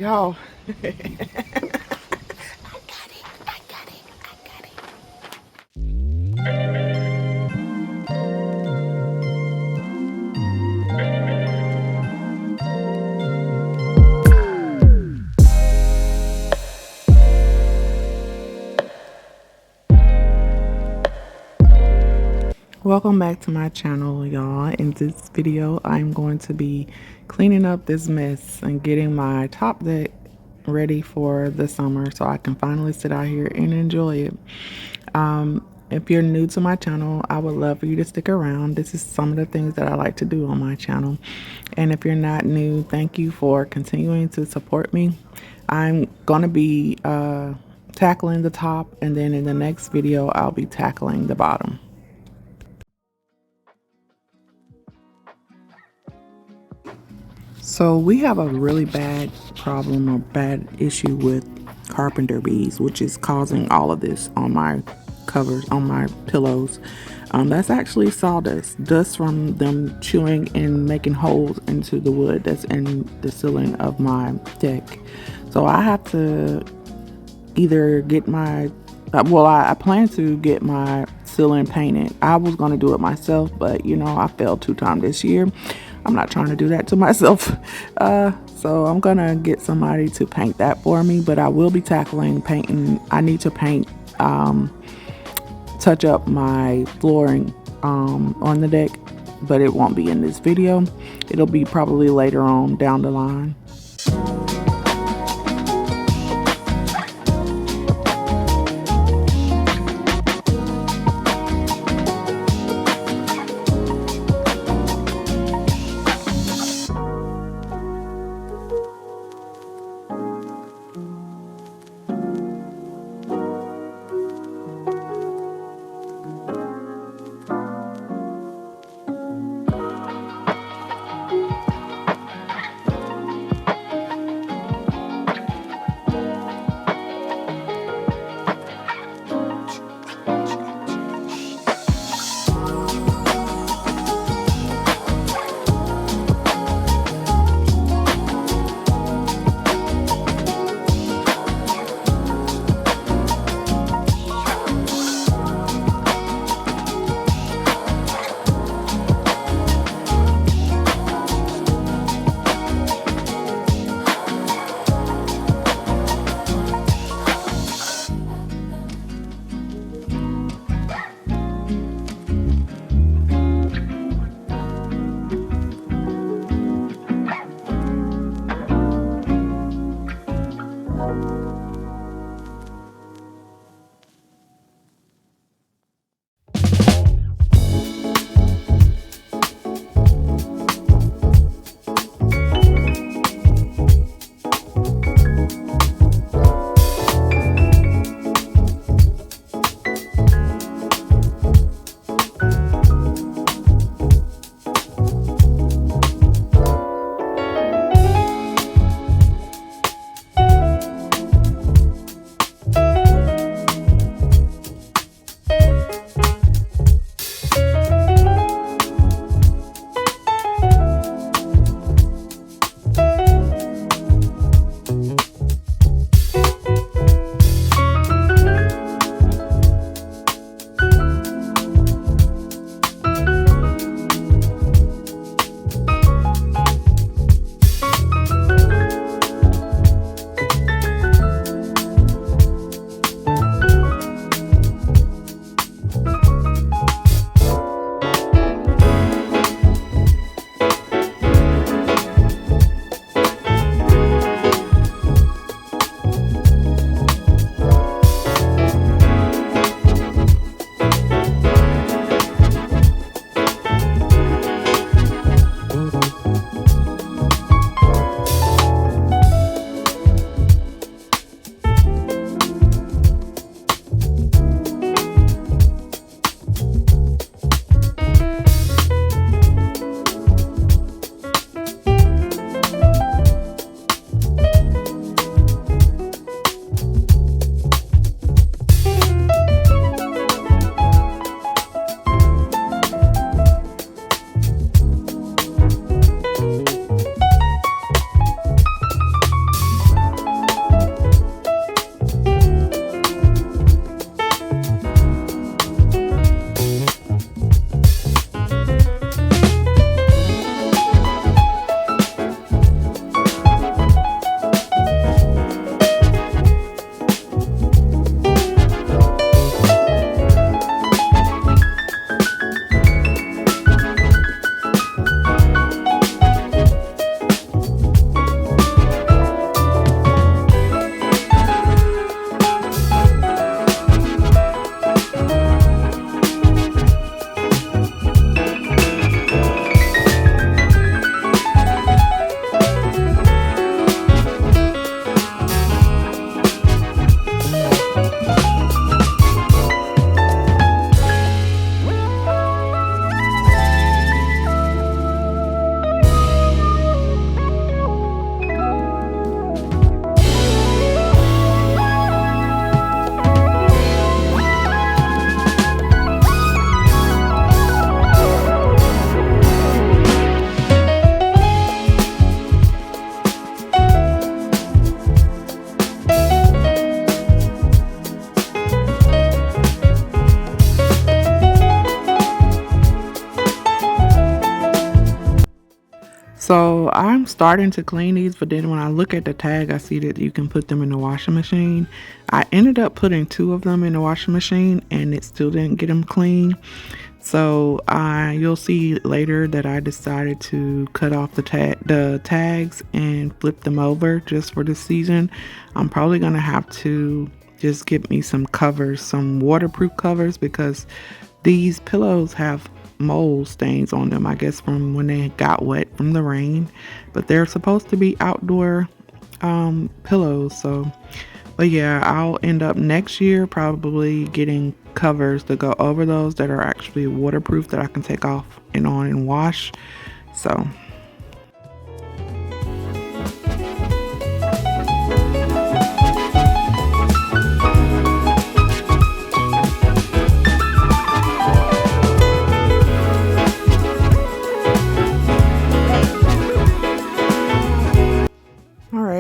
Y'all. Welcome back to my channel, y'all. In this video, I'm going to be cleaning up this mess and getting my top deck ready for the summer so I can finally sit out here and enjoy it. If you're new to my channel, I would love for you to stick around. This is some of the things that I like to do on my channel. And if you're not new, thank you for continuing to support me. I'm going to be tackling the top, and then in the next video, I'll be tackling the bottom. So we have a really bad problem or bad issue with carpenter bees, which is causing all of this on my covers, on my pillows. That's actually sawdust, dust from them chewing and making holes into the wood that's in the ceiling of my deck. So I have to either get my I plan to get my ceiling painted. I was going to do it myself, but you know, I failed 2 times this year. I'm not trying to do that to myself. So I'm going to get somebody to paint that for me, but I will be tackling painting. I need to paint, touch up my flooring on the deck, but it won't be in this video. It'll be probably later on down the line. starting to clean these, but then when I look at the tag, I see that you can put them in the washing machine. I ended up putting 2 of them in the washing machine, and it still didn't get them clean. So you'll see later that I decided to cut off the tags and flip them over just for this season. I'm probably gonna have to just get me some covers, some waterproof covers, because these pillows have mold stains on them, I guess from when they got wet from the rain. But they're supposed to be outdoor pillows, so but yeah, I'll end up next year probably getting covers to go over those that are actually waterproof that I can take off and on and wash. So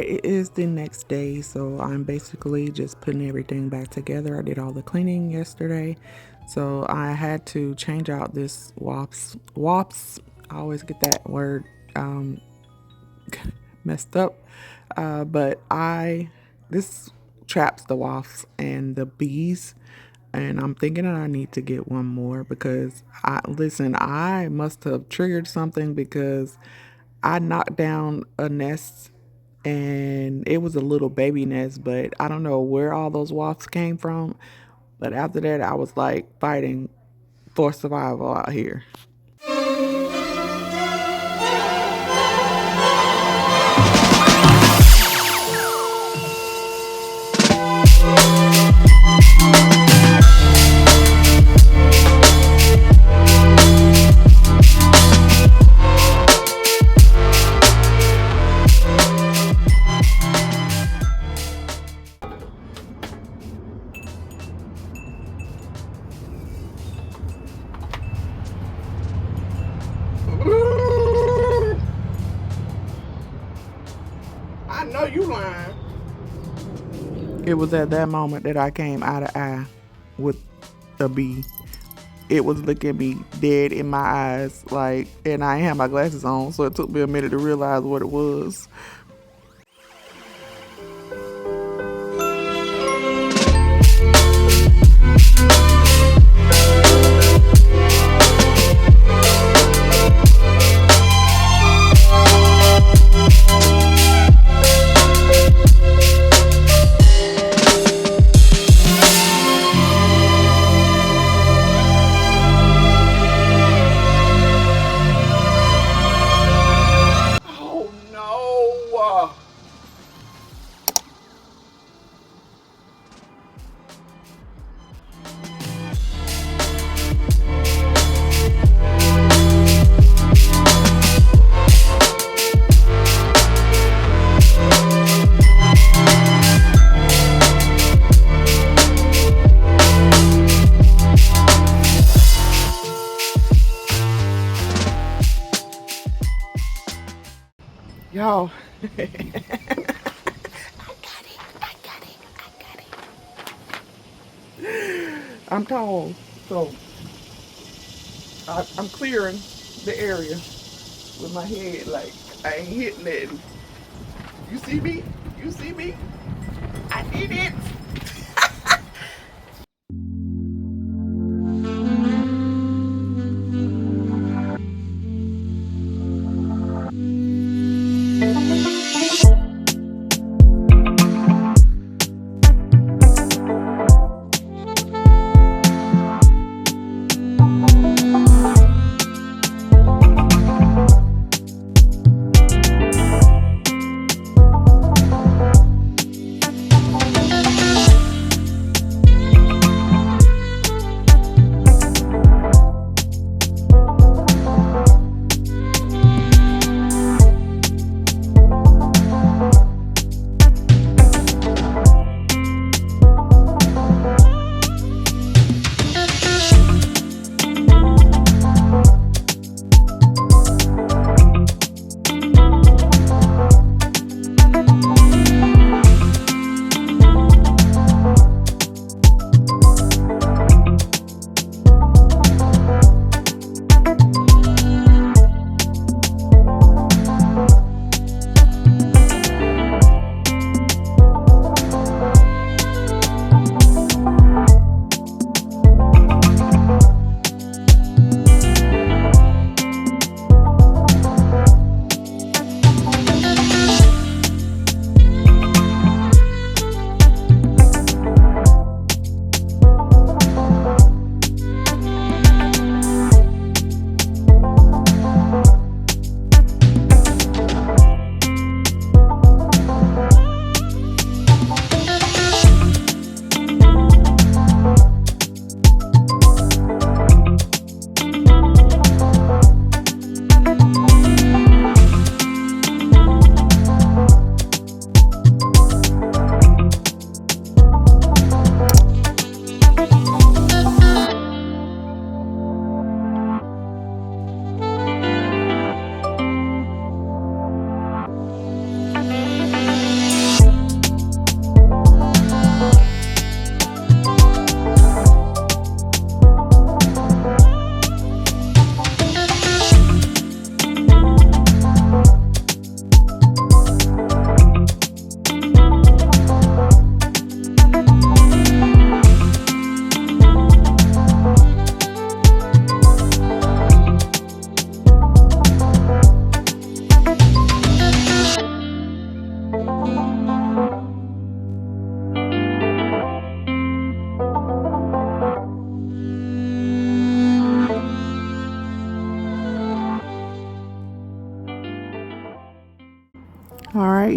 it is the next day, so I'm basically just putting everything back together. I did all the cleaning yesterday, so I had to change out this wops. I always get that word messed up, but this traps the wasps and the bees, and I'm thinking that I need to get one more because I must have triggered something because I knocked down a nest and it was a little baby nest, but I don't know where all those wasps came from. But after that, I was like fighting for survival out here. I know you lying. It was at that moment that I came eye to eye with a bee. It was looking me dead in my eyes, like, and I ain't had my glasses on, so it took me a minute to realize what it was. Y'all, I got it. I'm tall, so I'm clearing the area with my head, like I ain't hitting it. You see me? You see me? I did it.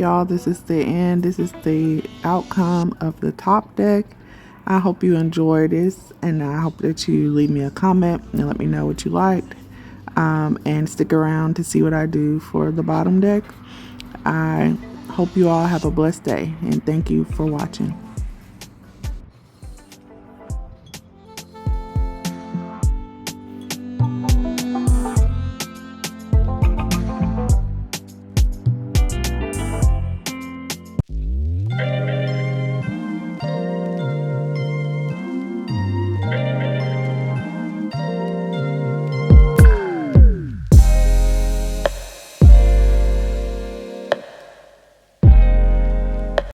y'all, this is the end. This is the outcome of the top deck. I hope you enjoyed this, and I hope that you leave me a comment and let me know what you liked, and stick around to see what I do for the bottom deck. I hope you all have a blessed day, and thank you for watching.